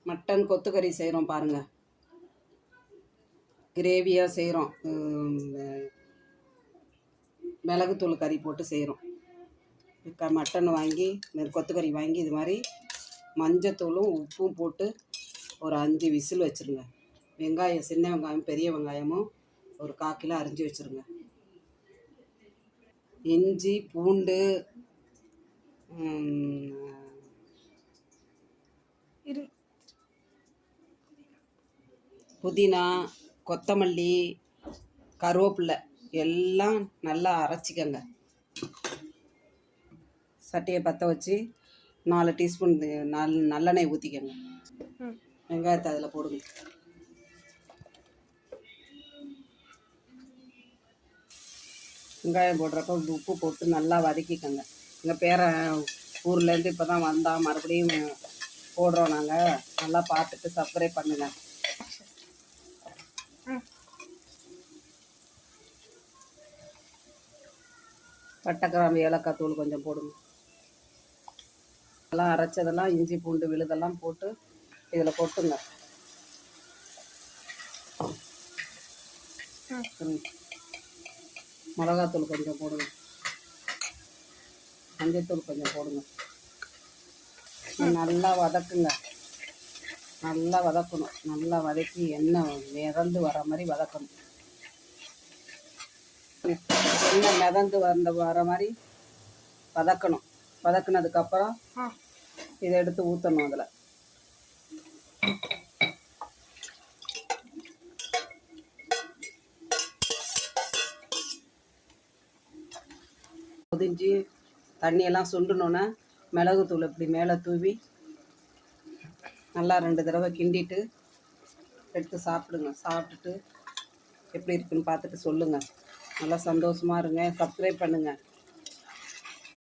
Mutton கொத்துக்கறி செய்கிறோம் பாருங்கள். கிரேவியாக செய்கிறோம். மிளகுத்தூள் கறி போட்டு செய்கிறோம். மட்டன் வாங்கி கொத்துக்கறி வாங்கி இது மாதிரி மஞ்சத்தூளும் உப்பும் போட்டு ஒரு 5 விசில் வச்சுருங்க. வெங்காயம், சின்ன வெங்காயம் பெரிய வெங்காயமும் ஒரு 1/4 கிலோ அரிஞ்சு வச்சுருங்க. இஞ்சி பூண்டு புதினா கொத்தமல்லி கருவேப்பிலை எல்லாம் நல்லா அரைச்சிக்கங்க. சட்டியை பற்ற வச்சு 4 டீஸ்பூன் நல்லெண்ணெய் ஊற்றிக்கங்க. வெங்காயத்தை அதில் போடுங்க. வெங்காயம் போடுறப்ப உப்பு போட்டு நல்லா வதக்கிக்கங்க. எங்கள் பேரன் ஊர்லேருந்து இப்போ தான் வந்தால் மறுபடியும் போடுறோம் நாங்கள். நல்லா பார்த்துட்டு சப்ஸ்கிரைப் பண்ணுங்க. பட்டை கிராம்பு ஏலக்காய் தூள் கொஞ்சம் போடுங்க. எல்லாம் அரைச்சதெல்லாம் இஞ்சி பூண்டு விழுதெல்லாம் போட்டு இதில் கொட்டுங்க. மிளகாத்தூள் கொஞ்சம் போடுங்க. மஞ்சத்தூள் கொஞ்சம் போடுங்க. நல்லா வதக்குங்க. நல்லா வதக்கணும். நல்லா வதக்கி எண்ணெய் மிதந்து வர மாதிரி வதக்கணும். எண்ணெய் மிதந்து வர மாதிரி வதக்கணும். வதக்குனதுக்கப்புறம் இதை எடுத்து ஊற்றணும். அதில் கொதிஞ்சு தண்ணியெல்லாம் சுண்டணுன்னா மிளகுத்தூள் இப்படி மேலே தூவி நல்லா 2 தடவை கிண்டிட்டு எடுத்து சாப்பிடுங்க. சாப்பிட்டுட்டு எப்படி இருக்குன்னு பார்த்துட்டு சொல்லுங்கள். நல்லா சந்தோஷமாக இருங்க. சப்ஸ்கிரைப் பண்ணுங்கள்.